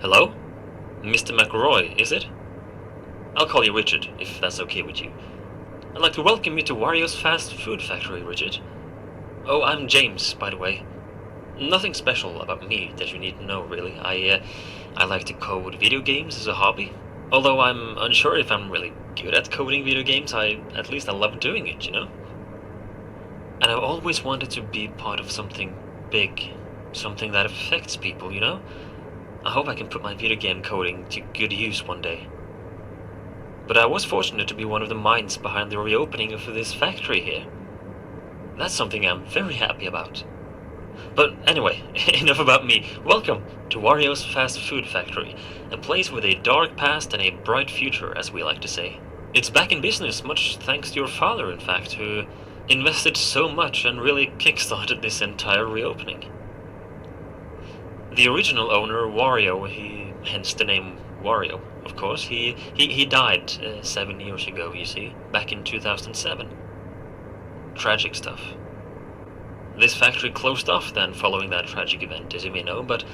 Hello? Mr. McRoy, is it? I'll call you Richard, if that's okay with you. I'd like to welcome you to Wario's fast food factory, Richard. Oh, I'm James, by the way. Nothing special about me that you need to know, really. I like to code video games as a hobby. Although I'm unsure if I'm really good at coding video games, at least I love doing it, you know? And I've always wanted to be part of something big. Something that affects people, you know? I hope I can put my video game coding to good use one day. But I was fortunate to be one of the minds behind the reopening of this factory here. That's something I'm very happy about. But anyway, enough about me. Welcome to Wario's Fast Food Factory, a place with a dark past and a bright future, as we like to say. It's back in business, much thanks to your father, in fact, who invested so much and really kickstarted this entire reopening. The original owner, Wario, hence the name Wario, of course, he died 7 years ago, you see, back in 2007. Tragic stuff. This factory closed off then following that tragic event, as you may know, but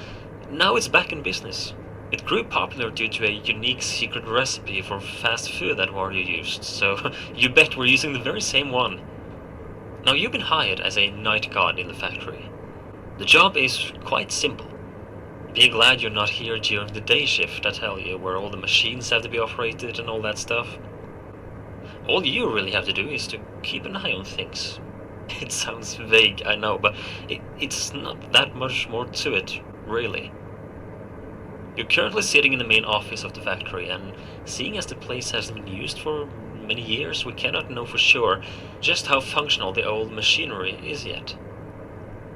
now it's back in business. It grew popular due to a unique secret recipe for fast food that Wario used, so you bet we're using the very same one. Now, you've been hired as a night guard in the factory. The job is quite simple. Be glad you're not here during the day shift, I tell you, where all the machines have to be operated and all that stuff. All you really have to do is to keep an eye on things. It sounds vague, I know, but it's not that much more to it, really. You're currently sitting in the main office of the factory, and seeing as the place hasn't been used for many years, we cannot know for sure just how functional the old machinery is yet.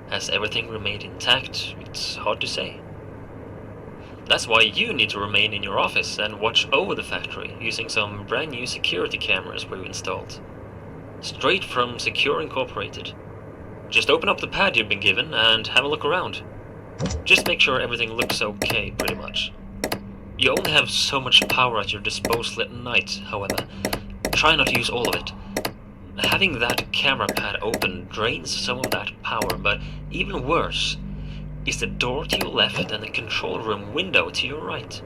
Has everything remained intact? It's hard to say. That's why you need to remain in your office and watch over the factory using some brand new security cameras we've installed. Straight from Secure Incorporated. Just open up the pad you've been given and have a look around. Just make sure everything looks okay, pretty much. You only have so much power at your disposal at night, however. Try not to use all of it. Having that camera pad open drains some of that power, but even worse is the door to your left and the control room window to your right.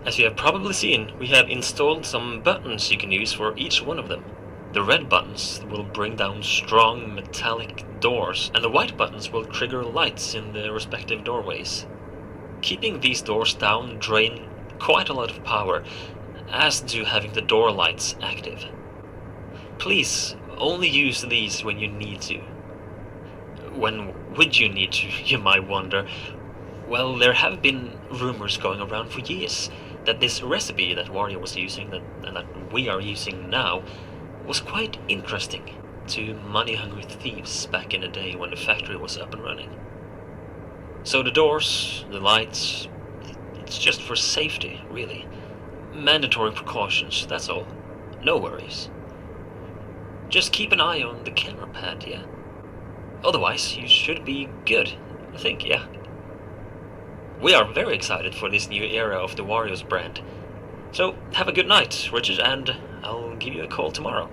As you have probably seen, we have installed some buttons you can use for each one of them. The red buttons will bring down strong metallic doors, and the white buttons will trigger lights in the respective doorways. Keeping these doors down drain quite a lot of power, as do having the door lights active. Please only use these when you need to. When would you need to, you might wonder? Well, there have been rumors going around for years that this recipe that Wario was using, and that we are using now, was quite interesting to money-hungry thieves back in the day when the factory was up and running. So the doors, the lights, it's just for safety, really. Mandatory precautions, that's all. No worries. Just keep an eye on the camera pad, yeah? Otherwise, you should be good, I think, yeah? We are very excited for this new era of the Wario's brand. So, have a good night, Richard, and I'll give you a call tomorrow.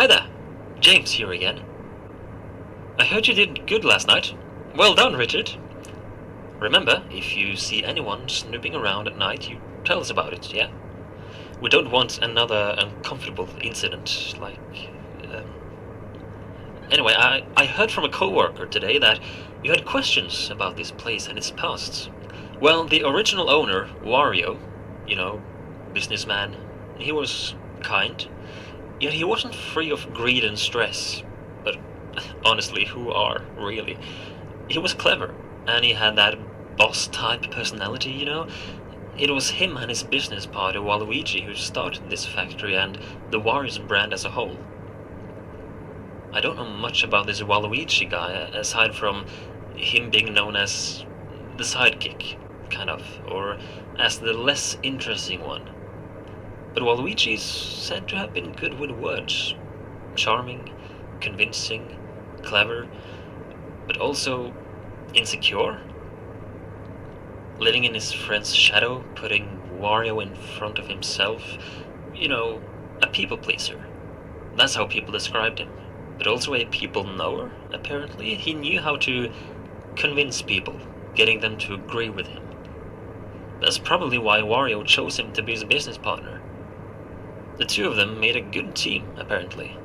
Hi there! James here again. I heard you did good last night. Well done, Richard. Remember, if you see anyone snooping around at night, you tell us about it, yeah? We don't want another uncomfortable incident, like... Um... Anyway, I heard from a co-worker today that you had questions about this place and its past. Well, the original owner, Wario, you know, businessman, he was kind, yet he wasn't free of greed and stress. But honestly, who are, really? He was clever, and he had that boss-type personality, you know? It was him and his business partner Waluigi who started this factory and the Wario's brand as a whole. I don't know much about this Waluigi guy, aside from him being known as the sidekick, kind of, or as the less interesting one. But Waluigi is said to have been good with words. Charming, convincing, clever, but also insecure. Living in his friend's shadow, putting Wario in front of himself. You know, a people pleaser. That's how people described him. But also a people knower, apparently. He knew how to convince people, getting them to agree with him. That's probably why Wario chose him to be his business partner. The two of them made a good team, apparently.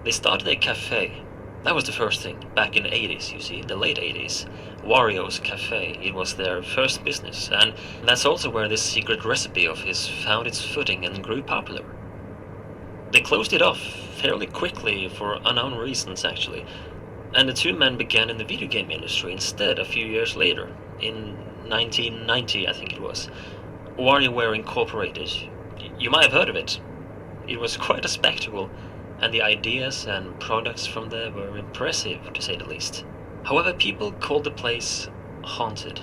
They started a cafe. That was the first thing, back in the 80s, you see, the late 80s. Wario's Cafe, it was their first business, and that's also where this secret recipe of his found its footing and grew popular. They closed it off fairly quickly for unknown reasons, actually, and the two men began in the video game industry instead a few years later, in 1990, I think it was. WarioWare Incorporated. You might have heard of it. It was quite a spectacle, and the ideas and products from there were impressive, to say the least. However, people called the place haunted.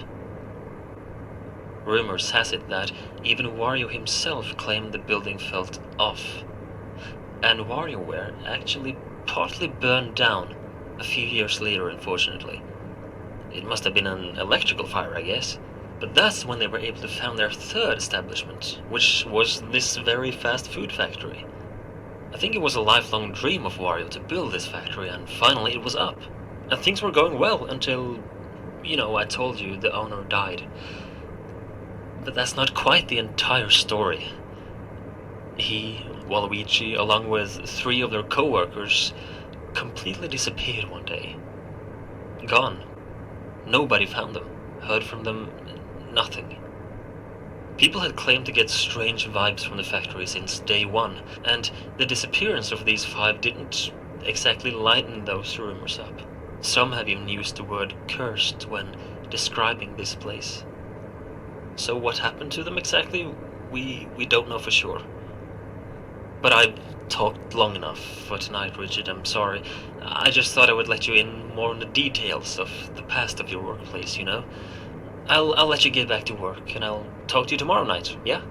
Rumors has it that even Wario himself claimed the building felt off. And WarioWare actually partly burned down a few years later, unfortunately. It must have been an electrical fire, I guess. But that's when they were able to found their third establishment, which was this very fast food factory. I think it was a lifelong dream of Wario to build this factory, and finally it was up. And things were going well until, you know, I told you the owner died. But that's not quite the entire story. He, Waluigi, along with 3 of their co-workers, completely disappeared one day. Gone. Nobody found them, heard from them, nothing. People had claimed to get strange vibes from the factory since day one, and the disappearance of these 5 didn't exactly lighten those rumors up. Some have even used the word cursed when describing this place. So what happened to them exactly, we don't know for sure. But I've talked long enough for tonight, Richard, I'm sorry. I just thought I would let you in more on the details of the past of your workplace, you know? I'll let you get back to work, and I'll talk to you tomorrow night, yeah?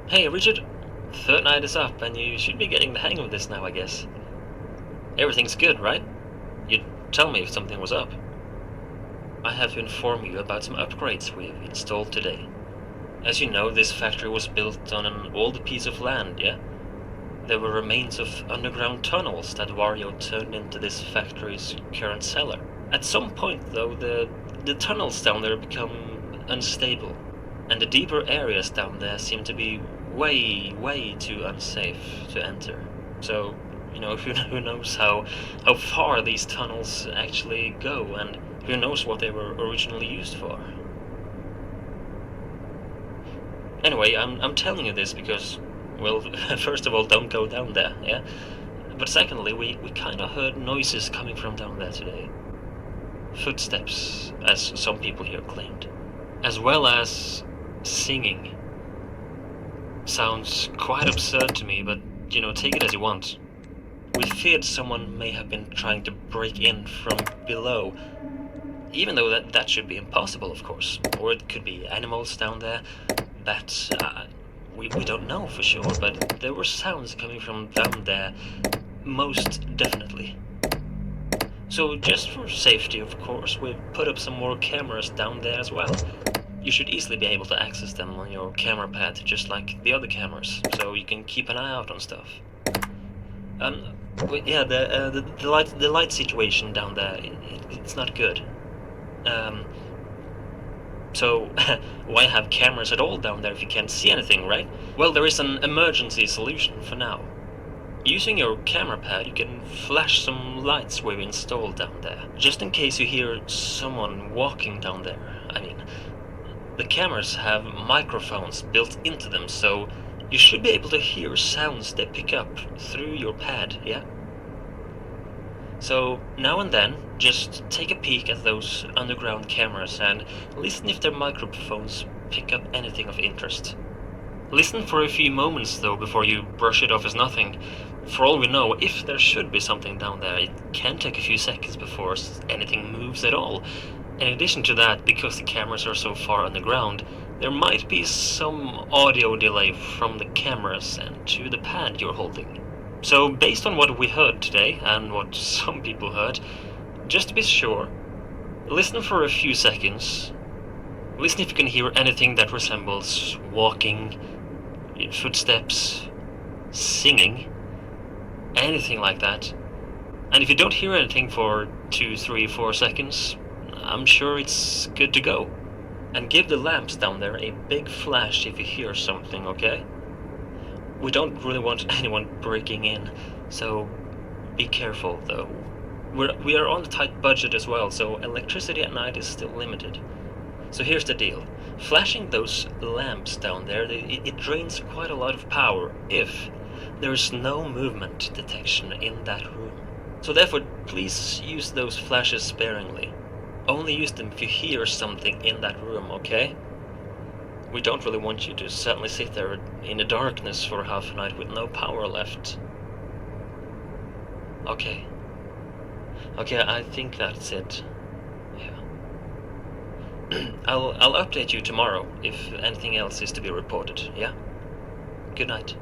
Hey, Richard. Third night is up, and you should be getting the hang of this now, I guess. Everything's good, right? You'd tell me if something was up. I have to inform you about some upgrades we've installed today. As you know, this factory was built on an old piece of land, yeah? There were remains of underground tunnels that Wario turned into this factory's current cellar. At some point, though, the tunnels down there become unstable, and the deeper areas down there seem to be way too unsafe to enter. So, you know, who knows how far these tunnels actually go, and who knows what they were originally used for. Anyway, I'm telling you this because, well, first of all, don't go down there, yeah? But secondly, we kinda heard noises coming from down there today. Footsteps, as some people here claimed. As well as singing. Sounds quite absurd to me, but, you know, take it as you want. We feared someone may have been trying to break in from below, even though that should be impossible, of course. Or it could be animals down there, bats, we don't know for sure, but there were sounds coming from down there, most definitely. So just for safety, of course, we've put up some more cameras down there as well. You should easily be able to access them on your camera pad, just like the other cameras, so you can keep an eye out on stuff. Yeah, the light situation down there, it's not good. So why have cameras at all down there if you can't see anything, right? Well, there is an emergency solution for now. Using your camera pad, you can flash some lights we've installed down there, just in case you hear someone walking down there. I mean, the cameras have microphones built into them, so you should be able to hear sounds they pick up through your pad, yeah? So, now and then, just take a peek at those underground cameras and listen if their microphones pick up anything of interest. Listen for a few moments, though, before you brush it off as nothing. For all we know, if there should be something down there, it can take a few seconds before anything moves at all. In addition to that, because the cameras are so far underground, there might be some audio delay from the cameras and to the pad you're holding. So, based on what we heard today, and what some people heard, just to be sure, listen for a few seconds. Listen if you can hear anything that resembles walking, footsteps, singing, anything like that. And if you don't hear anything for 2, 3, 4 seconds, I'm sure it's good to go. And give the lamps down there a big flash if you hear something, okay? We don't really want anyone breaking in, so be careful though. We are on a tight budget as well, so electricity at night is still limited. So here's the deal. Flashing those lamps down there, it drains quite a lot of power if there's no movement detection in that room. So therefore, please use those flashes sparingly. Only use them if you hear something in that room, okay? We don't really want you to suddenly sit there in the darkness for half a night with no power left. Okay. Okay, I think that's it. Yeah. I'll update you tomorrow if anything else is to be reported, yeah? Good night.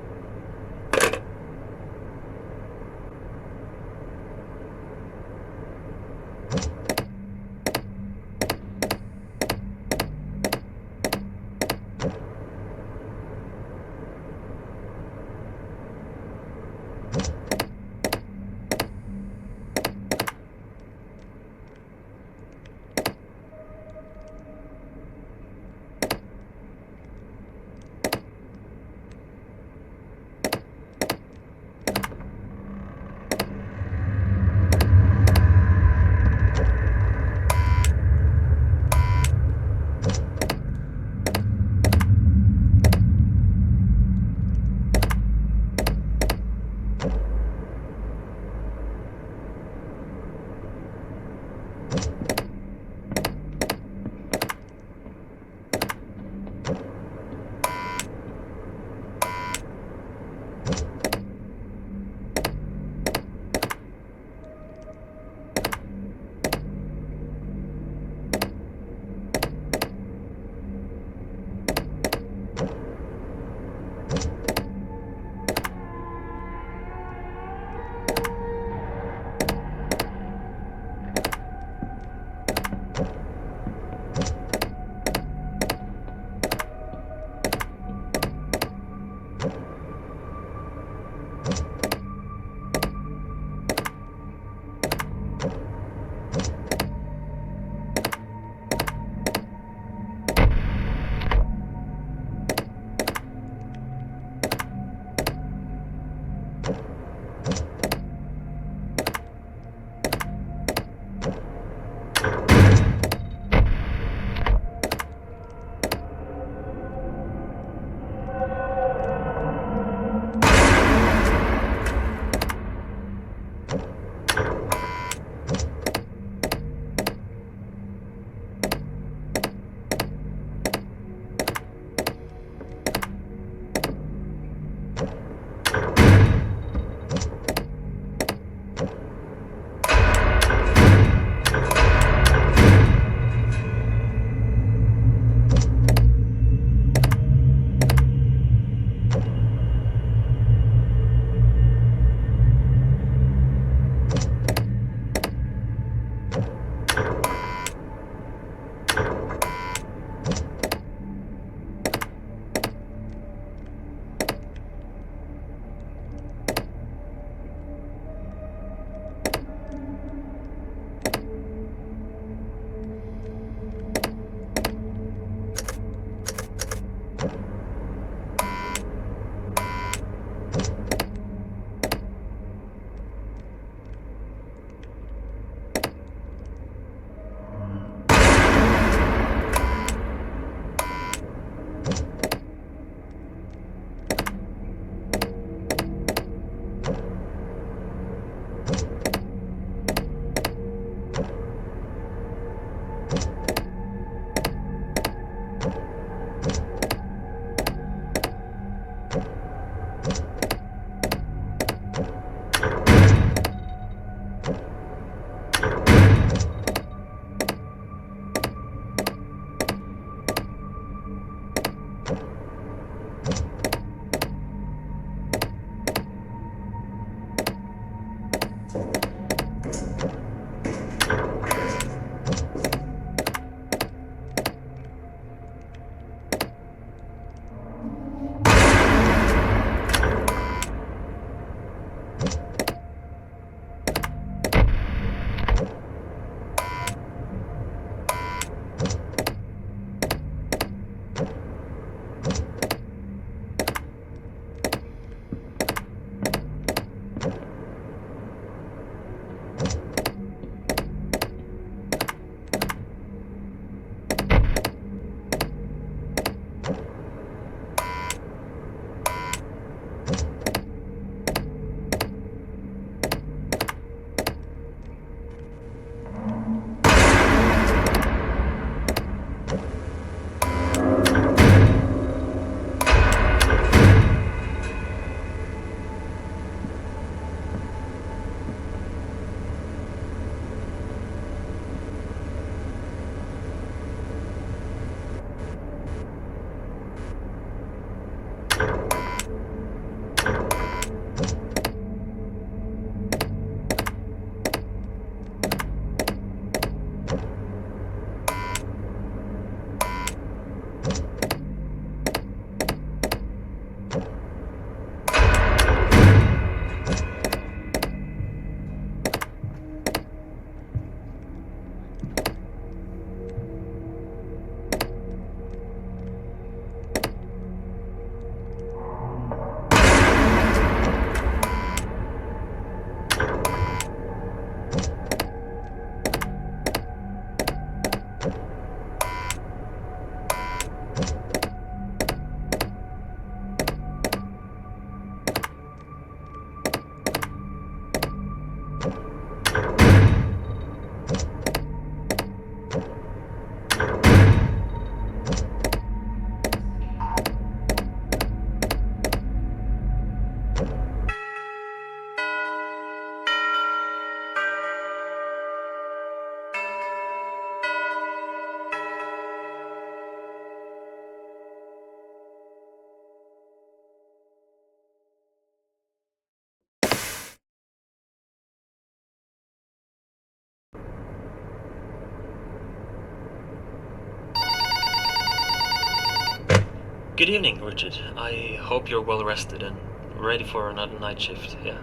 Good evening, Richard. I hope you're well rested and ready for another night shift, yeah.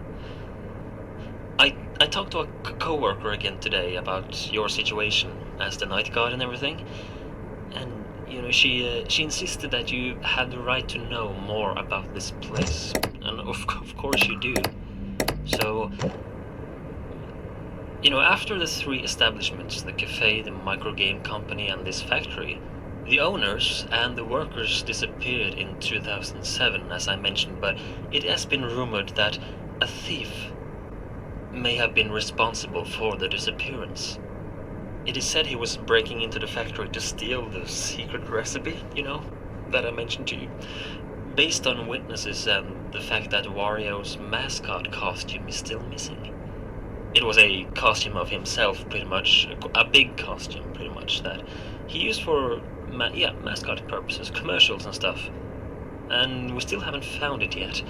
I talked to a co-worker again today about your situation as the night guard and everything, and she insisted that you had the right to know more about this place, and of course you do. So, after the three establishments, the cafe, the microgame company, and this factory, the owners and the workers disappeared in 2007, as I mentioned, but it has been rumored that a thief may have been responsible for the disappearance. It is said he was breaking into the factory to steal the secret recipe, that I mentioned to you. Based on witnesses and the fact that Wario's mascot costume is still missing. It was a costume of himself, pretty much, a big costume, pretty much, that he used for, mascot purposes, commercials and stuff. And we still haven't found it yet,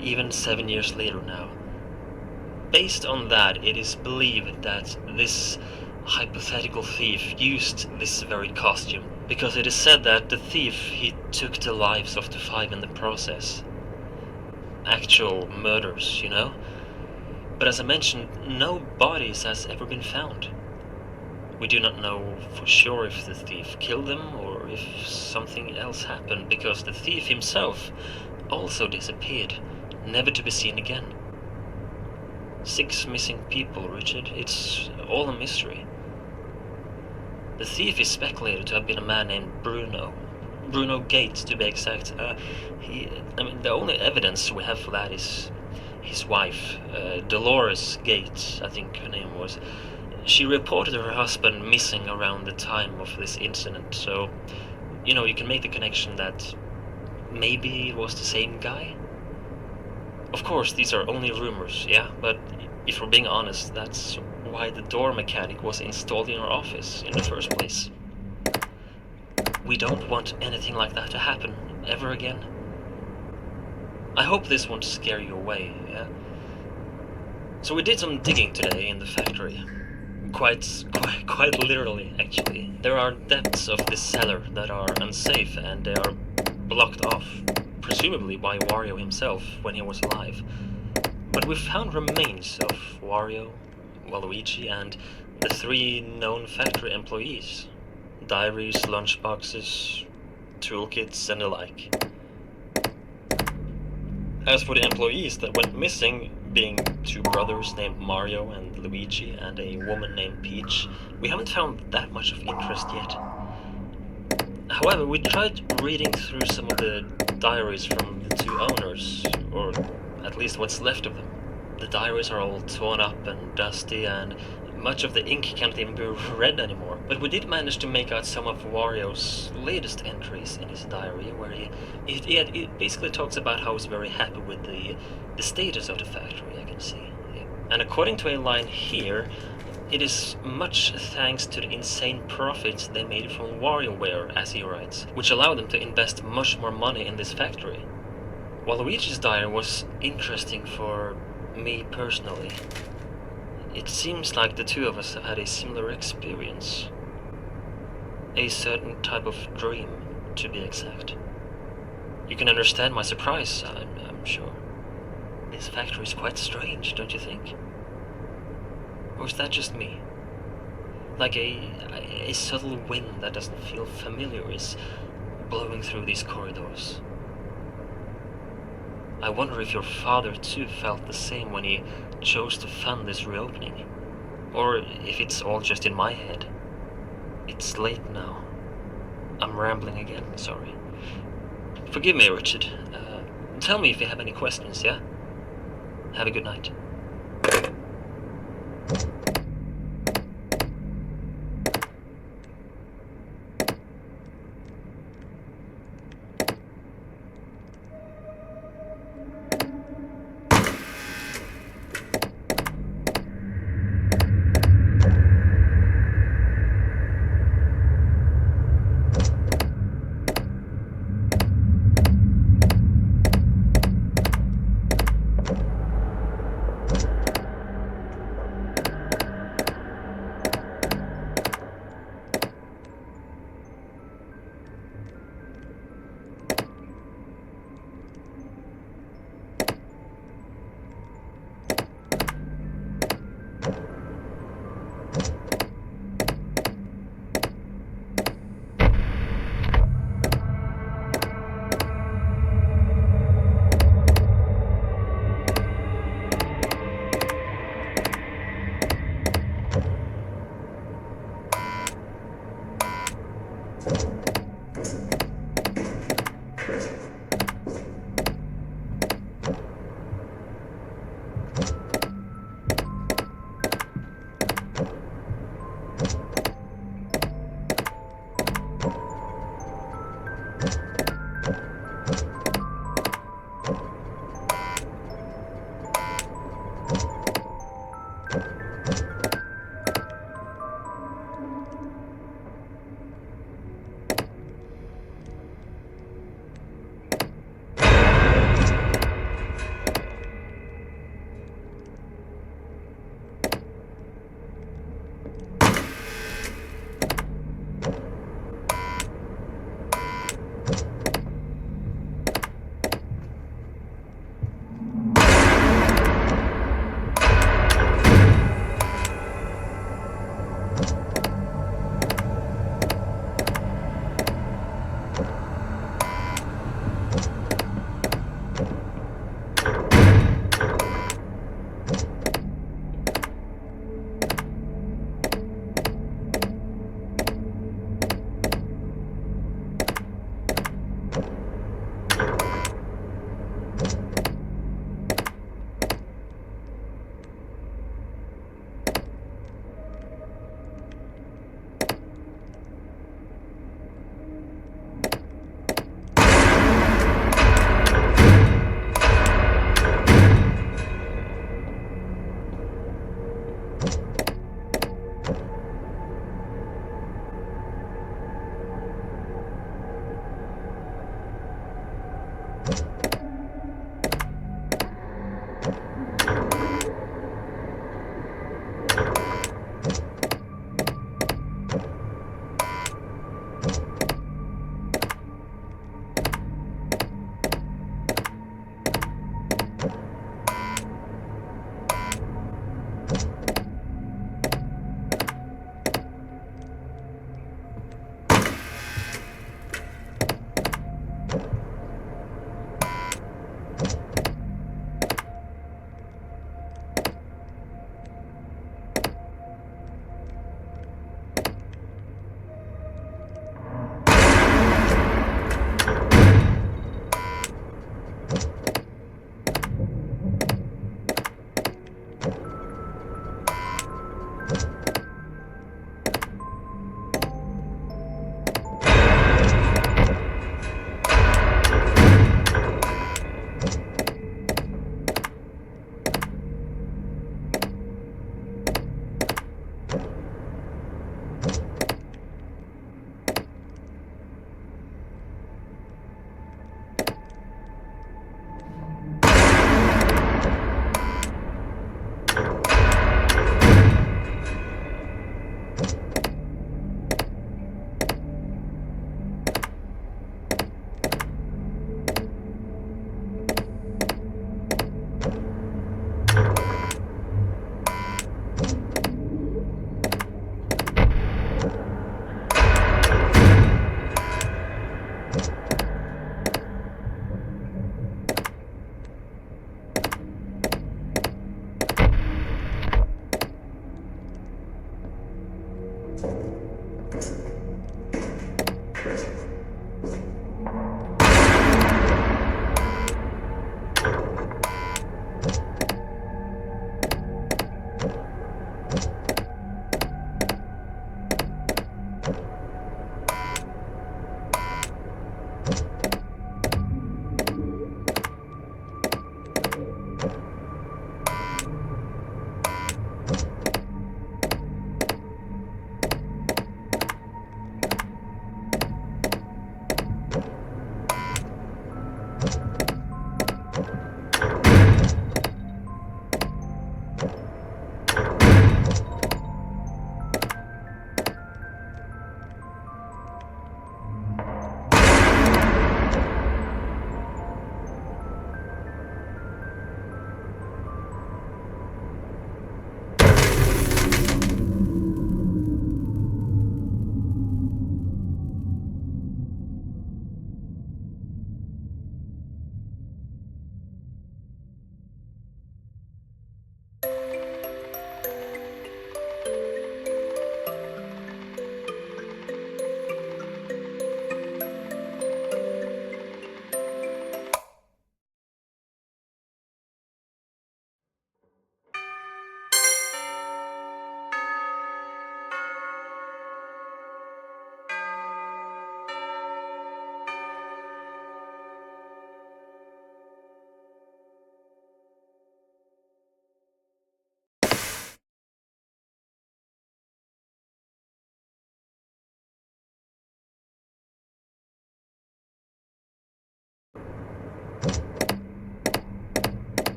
even 7 years later now. Based on that, it is believed that this hypothetical thief used this very costume, because it is said that the thief, he took the lives of the 5 in the process. Actual murders, But as I mentioned, no bodies has ever been found. We do not know for sure if the thief killed them or if something else happened, because the thief himself also disappeared, never to be seen again. 6 missing people, Richard. It's all a mystery. The thief is speculated to have been a man named Bruno. Bruno Gates, to be exact. The only evidence we have for that is his wife, Dolores Gates, I think her name was. She reported her husband missing around the time of this incident, so, you can make the connection that maybe it was the same guy. Of course, these are only rumors, yeah, but if we're being honest, that's why the door mechanic was installed in our office in the first place. We don't want anything like that to happen ever again. I hope this won't scare you away, yeah? So we did some digging today in the factory. Quite literally, actually. There are depths of this cellar that are unsafe, and they are blocked off, presumably by Wario himself when he was alive. But we found remains of Wario, Waluigi, and the 3 known factory employees. Diaries, lunchboxes, toolkits, and the like. As for the employees that went missing, being 2 brothers named Mario and Luigi and a woman named Peach, we haven't found that much of interest yet. However, we tried reading through some of the diaries from the 2 owners, or at least what's left of them. The diaries are all torn up and dusty, and much of the ink can't even be read anymore. But we did manage to make out some of Wario's latest entries in his diary, where he basically talks about how he's very happy with the status of the factory, I can see. Yeah. And according to a line here, it is much thanks to the insane profits they made from WarioWare, as he writes, which allowed them to invest much more money in this factory. Waluigi's diary was interesting for me personally. It seems like the 2 of us have had a similar experience. A certain type of dream, to be exact. You can understand my surprise, I'm sure. This factory is quite strange, don't you think? Or is that just me? Like a subtle wind that doesn't feel familiar is blowing through these corridors. I wonder if your father too felt the same when he chose to fund this reopening. Or if it's all just in my head. It's late now. I'm rambling again, sorry. Forgive me, Richard. Tell me if you have any questions, yeah? Have a good night.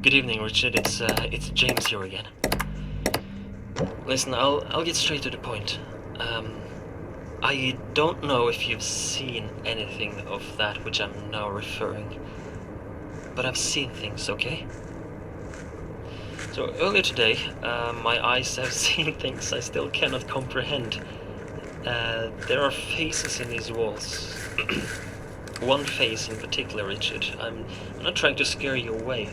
Good evening, Richard. It's James here again. Listen, I'll get straight to the point. I don't know if you've seen anything of that which I'm now referring, but I've seen things, okay? So earlier today, my eyes have seen things I still cannot comprehend. There are faces in these walls. One face in particular, Richard. I'm not trying to scare you away.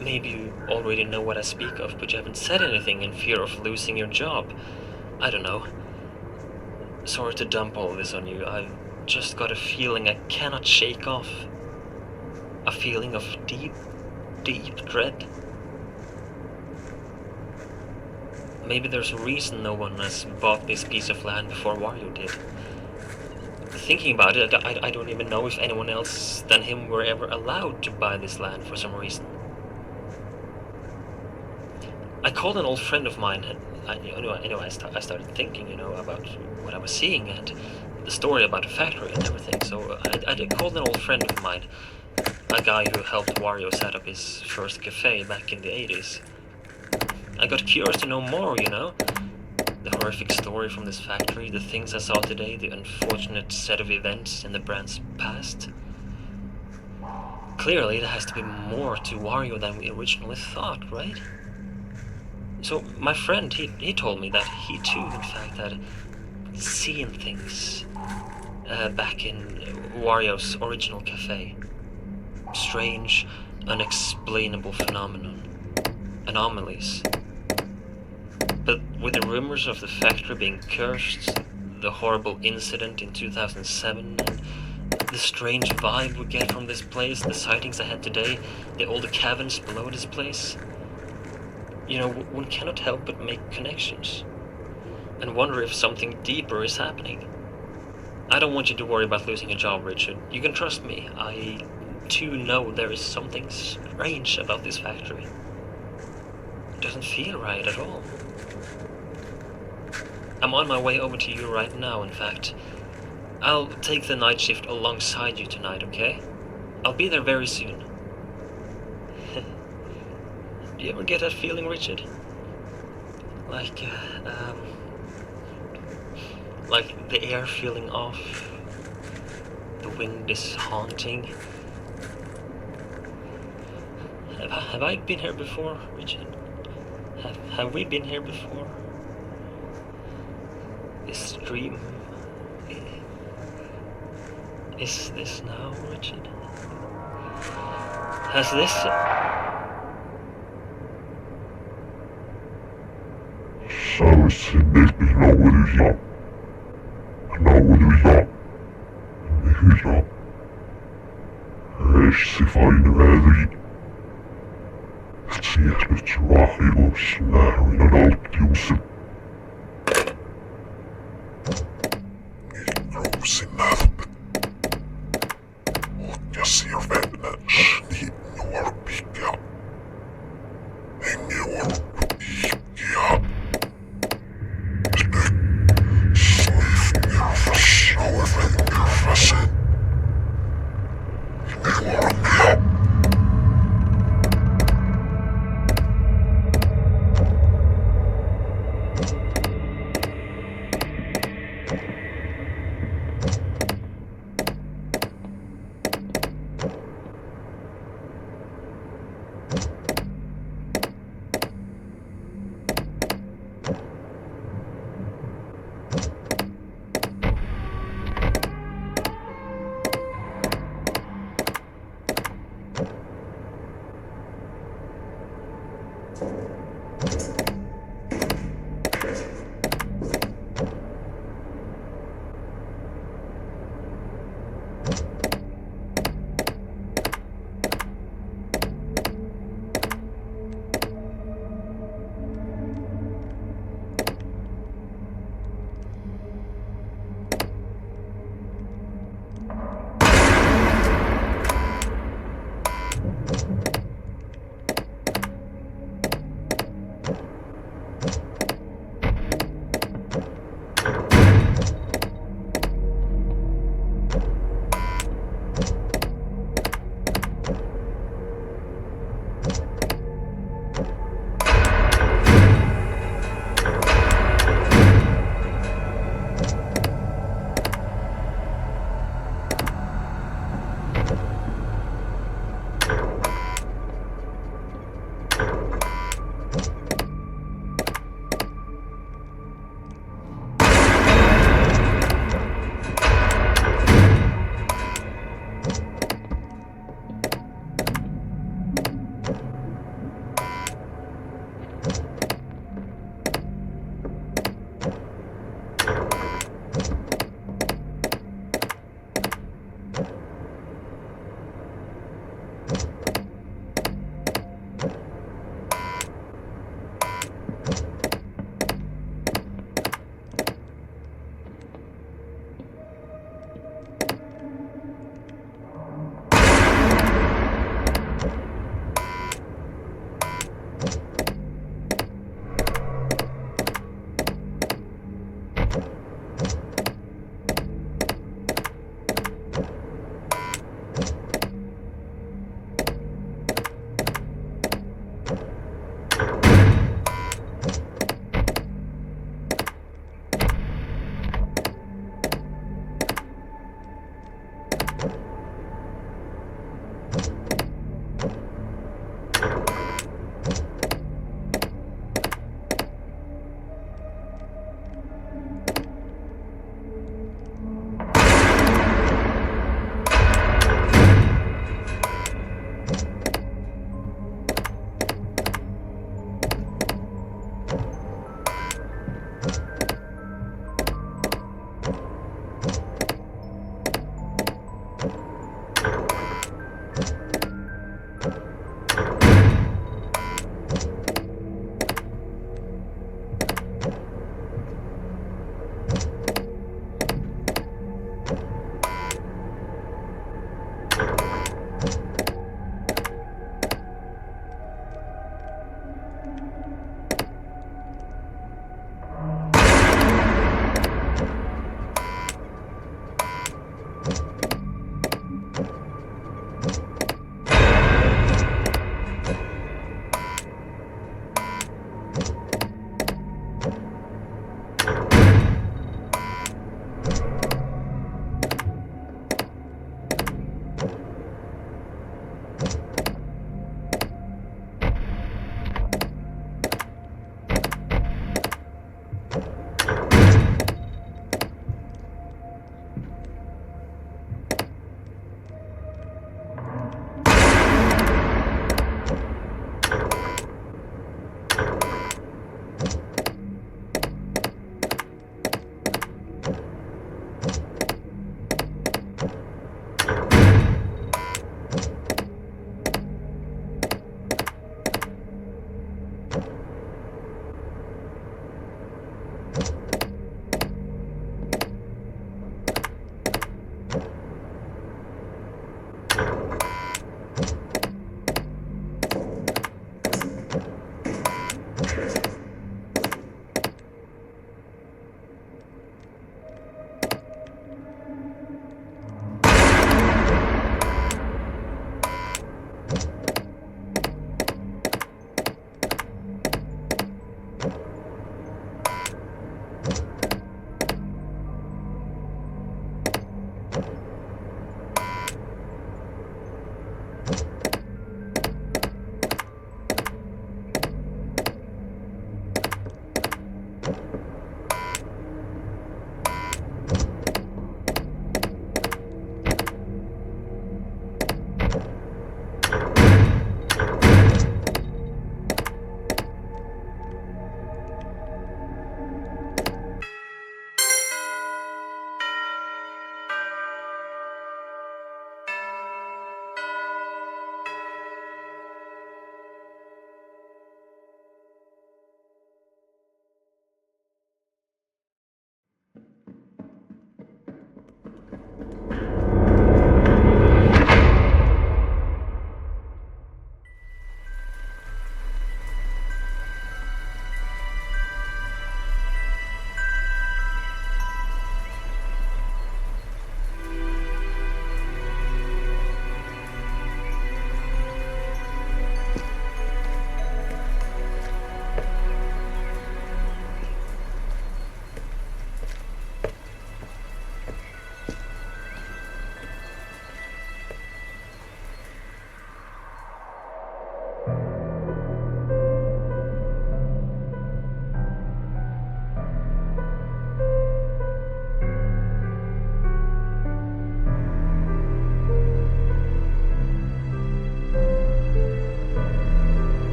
Maybe you already know what I speak of, but you haven't said anything in fear of losing your job. I don't know. Sorry to dump all this on you. I've just got a feeling I cannot shake off. A feeling of deep, deep dread. Maybe there's a reason no one has bought this piece of land before Wario did. Thinking about it, I don't even know if anyone else than him were ever allowed to buy this land for some reason. I called an old friend of mine. I started thinking, about what I was seeing and the story about the factory and everything. So I called an old friend of mine, a guy who helped Wario set up his first cafe back in the 80s. I got curious to know more, the horrific story from this factory, the things I saw today, the unfortunate set of events in the brand's past. Clearly, there has to be more to Wario than we originally thought, right? So, my friend, he told me that he too, in fact, had seen things back in Wario's original cafe. Strange, unexplainable anomalies. But with the rumors of the factory being cursed, the horrible incident in 2007, and the strange vibe we get from this place, the sightings I had today, the older caverns below this place, you know, one cannot help but make connections and wonder if something deeper is happening. I don't want you to worry about losing a job, Richard. You can trust me. I too know there is something strange about this factory. It doesn't feel right at all. I'm on my way over to you right now, in fact. I'll take the night shift alongside you tonight, okay? I'll be there very soon. Do you ever get that feeling, Richard? Like the air feeling off, the wind is haunting. Have I been here before, Richard? Have we been here before? This stream, is this now, Richard? Has this...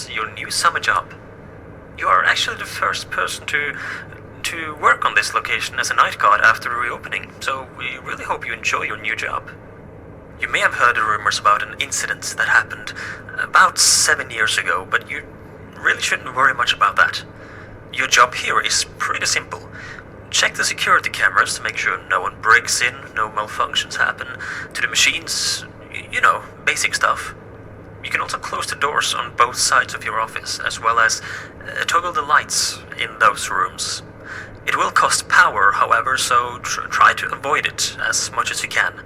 your new summer job. You are actually the first person to work on this location as a night guard after the reopening, so we really hope you enjoy your new job. You may have heard the rumors about an incident that happened about 7 years ago, but you really shouldn't worry much about that. job here is pretty simple. Check the security cameras to make sure no one breaks in, no malfunctions happen to the machines, basic stuff. You can also close the doors on both sides of your office, as well as toggle the lights in those rooms. It will cost power, however, so try to avoid it as much as you can.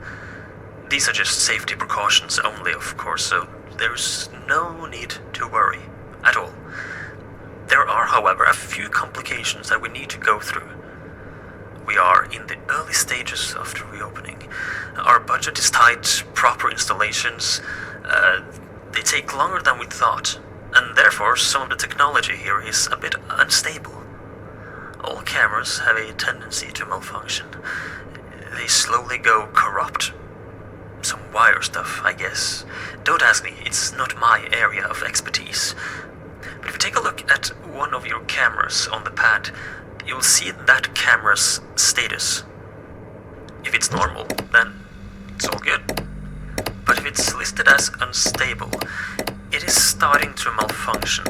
These are just safety precautions only, of course, so there's no need to worry at all. There are, however, a few complications that we need to go through. We are in the early stages of the reopening. Our budget is tight, proper installations, they take longer than we thought, and therefore some of the technology here is a bit unstable. All cameras have a tendency to malfunction. They slowly go corrupt. Some wire stuff, I guess. Don't ask me, it's not my area of expertise. But if you take a look at one of your cameras on the pad, you'll see that camera's status. If it's normal, then it's all good. But if it's listed as unstable, it is starting to malfunction.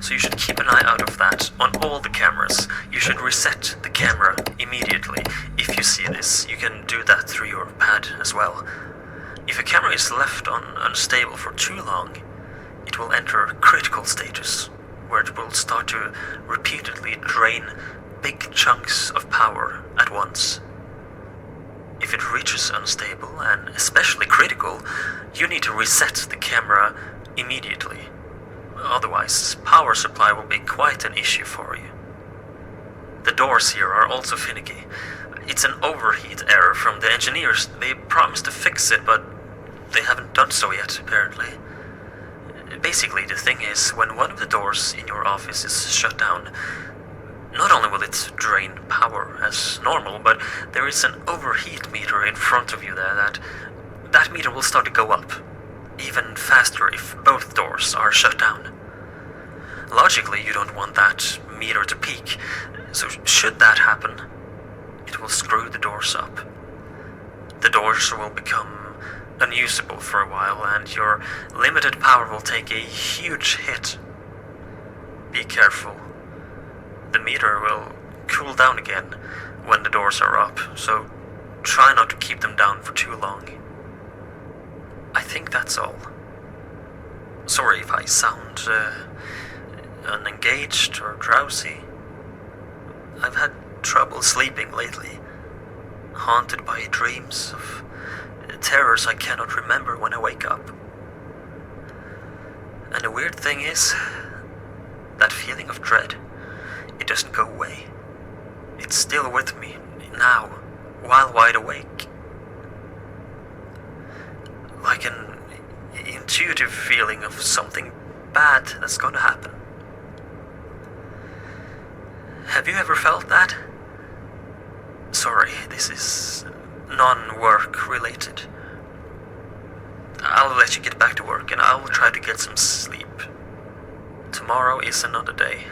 So you should keep an eye out of that on all the cameras. You should reset the camera immediately. If you see this, you can do that through your pad as well. If a camera is left on unstable for too long, it will enter critical stages, where it will start to repeatedly drain big chunks of power at once. If it reaches unstable, and especially critical, you need to reset the camera immediately. Otherwise, power supply will be quite an issue for you. The doors here are also finicky. It's an overheat error from the engineers. They promised to fix it, but they haven't done so yet, apparently. Basically, the thing is, when one of the doors in your office is shut down, not only will it drain power as normal, but there is an overheat meter in front of you there that meter will start to go up, even faster if both doors are shut down. Logically, you don't want that meter to peak, so should that happen, it will screw the doors up. The doors will become unusable for a while, and your limited power will take a huge hit. Be careful. The meter will cool down again when the doors are up, so try not to keep them down for too long. I think that's all. Sorry if I sound unengaged or drowsy. I've had trouble sleeping lately, haunted by dreams of terrors I cannot remember when I wake up. And the weird thing is, that feeling of dread, it doesn't go away. It's still with me, now, while wide awake. Like an intuitive feeling of something bad that's gonna happen. Have you ever felt that? Sorry, this is non-work related. I'll let you get back to work and I'll try to get some sleep. Tomorrow is another day.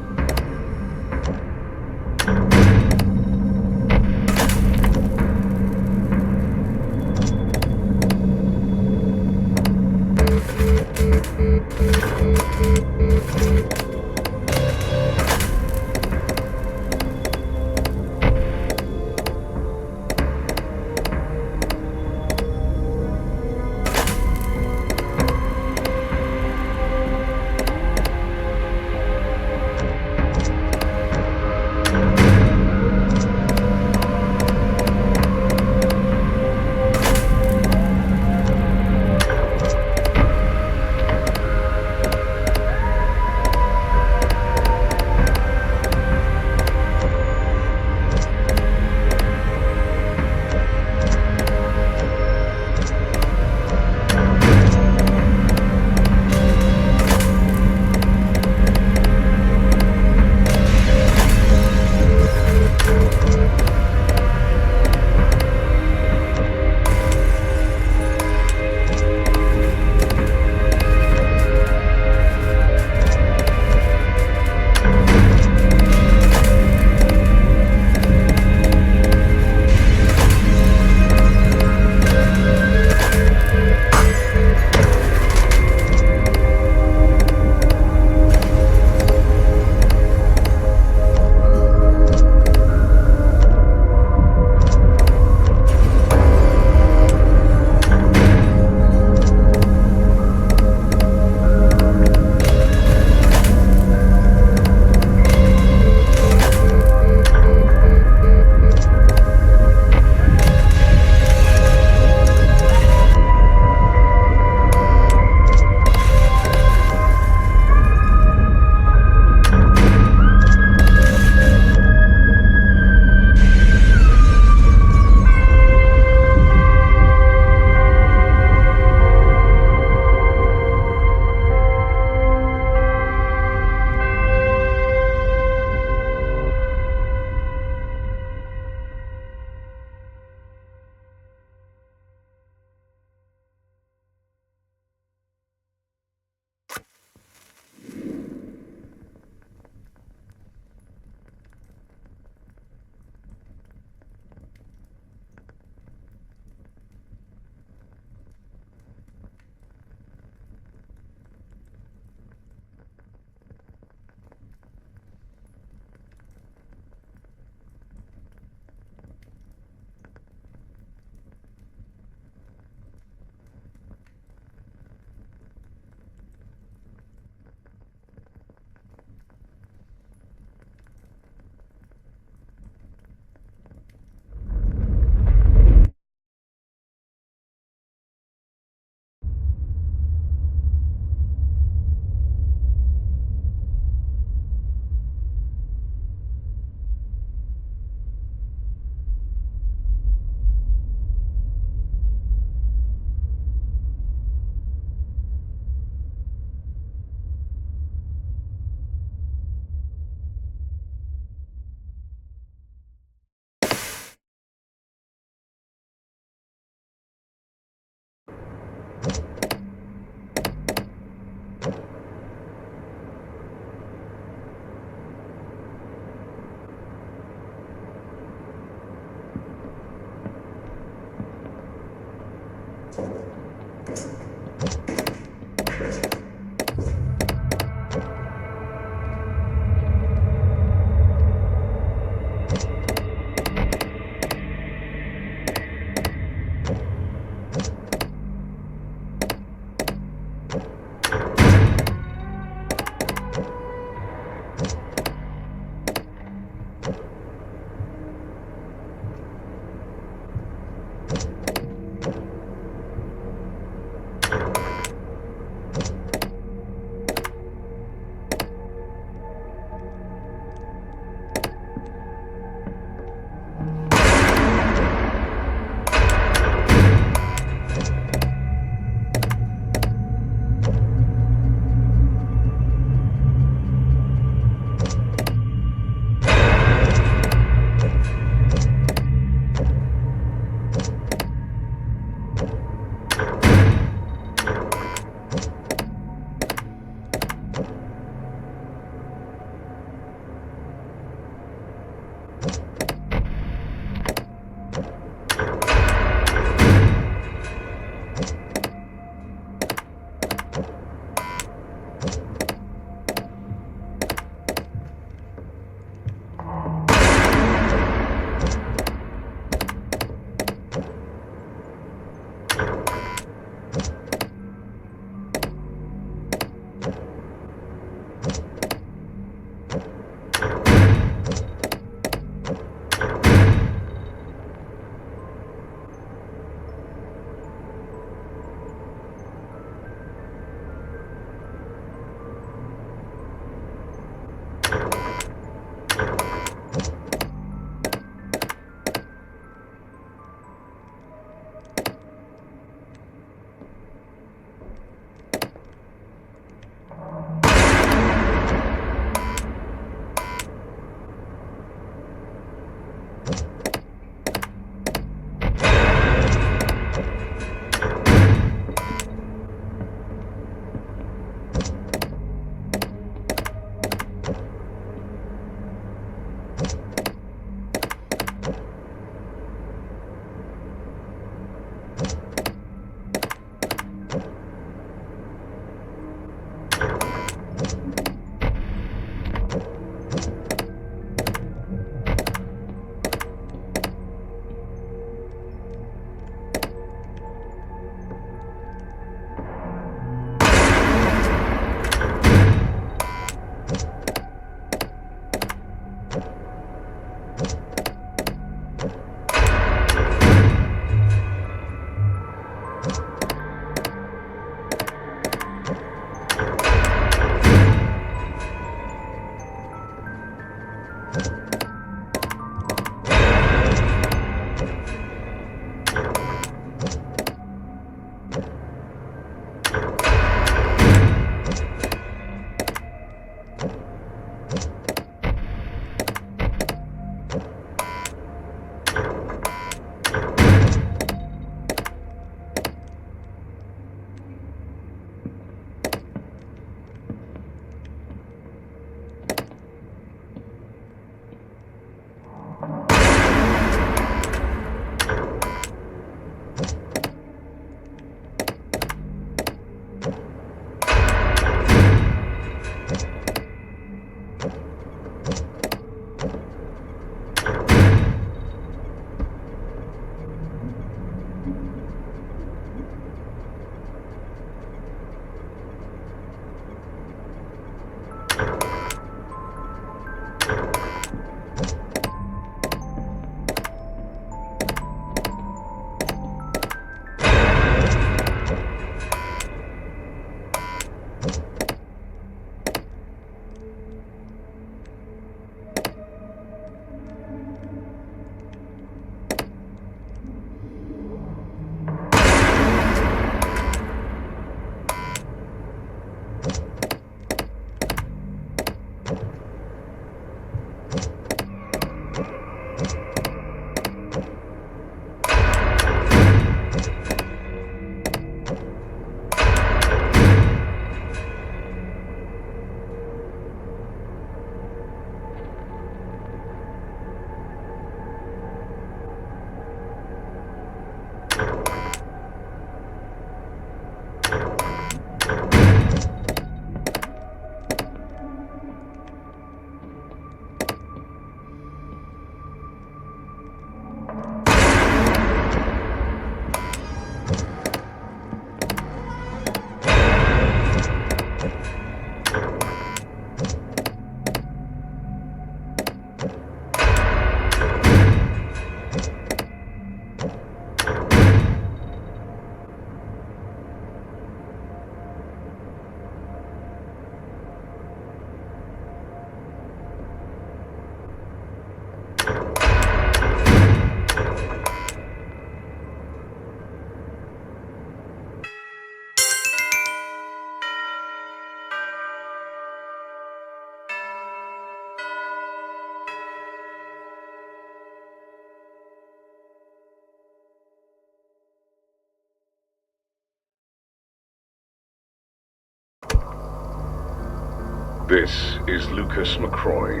This is Lucas McRoy.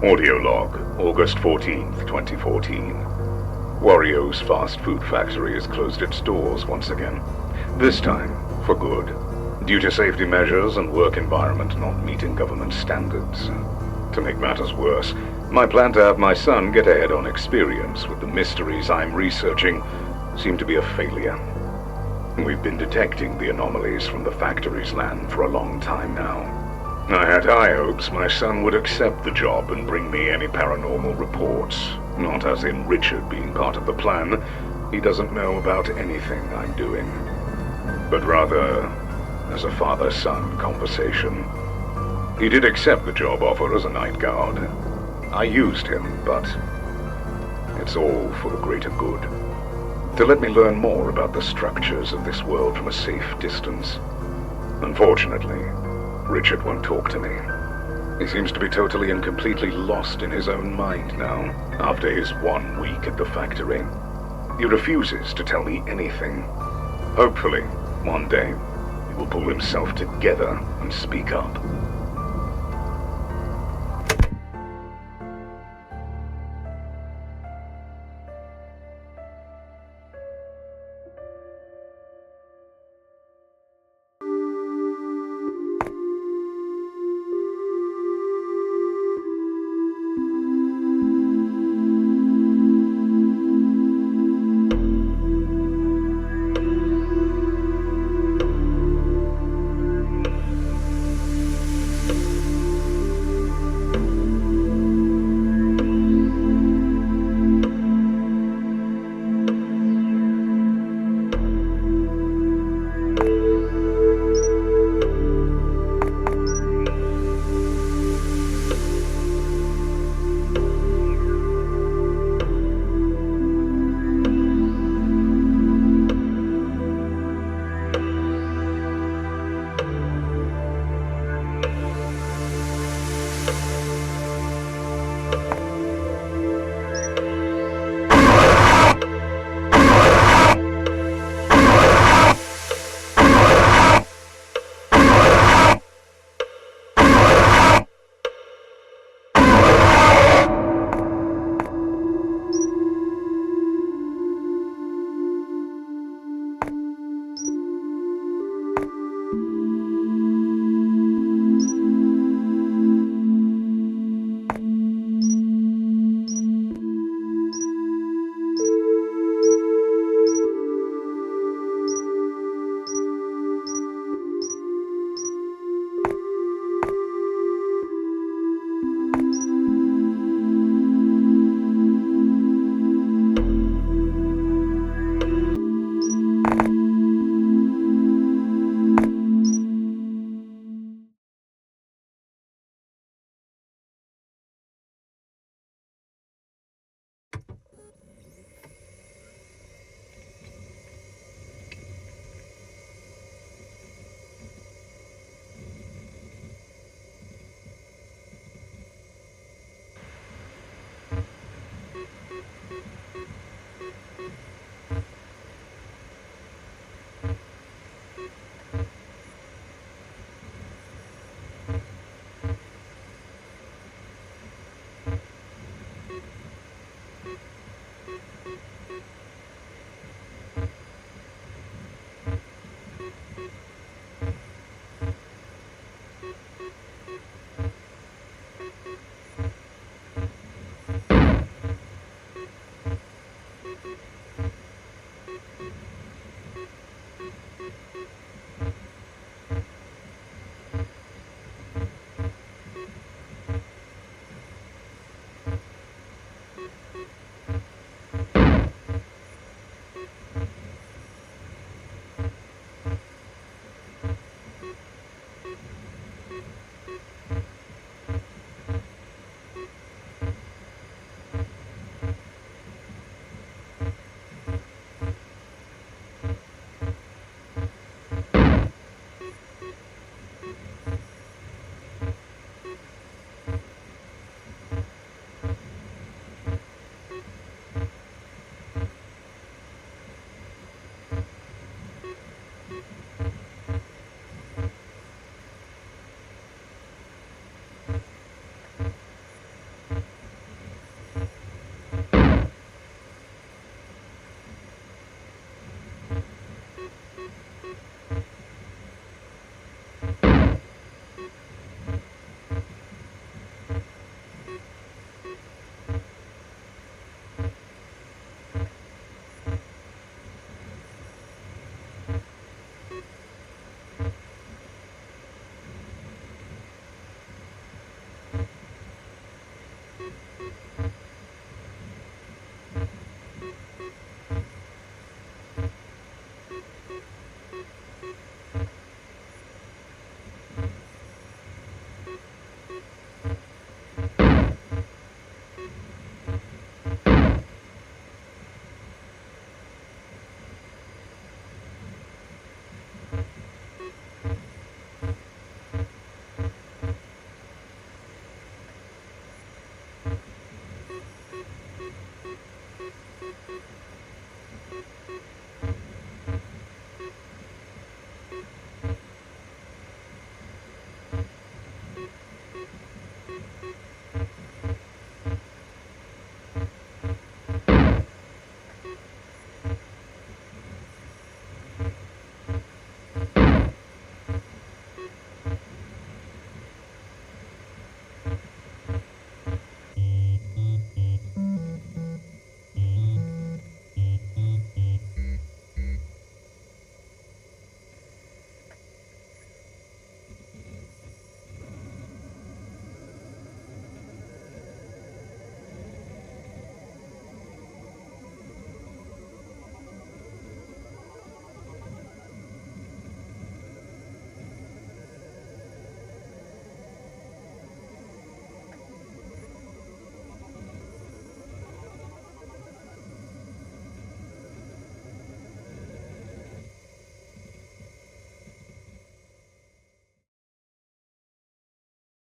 Audio log, August 14th, 2014. Wario's fast food factory has closed its doors once again. This time, for good, due to safety measures and work environment not meeting government standards. To make matters worse, my plan to have my son get a head-on experience with the mysteries I'm researching seem to be a failure. We've been detecting the anomalies from the factory's land for a long time now. I had high hopes my son would accept the job and bring me any paranormal reports. Not as in Richard being part of the plan. He doesn't know about anything I'm doing. But rather, as a father-son conversation. He did accept the job offer as a night guard. I used him, but it's all for the greater good. To let me learn more about the structures of this world from a safe distance. Unfortunately, Richard won't talk to me. He seems to be totally and completely lost in his own mind now, after his 1 week at the factory. He refuses to tell me anything. Hopefully, one day, he will pull himself together and speak up.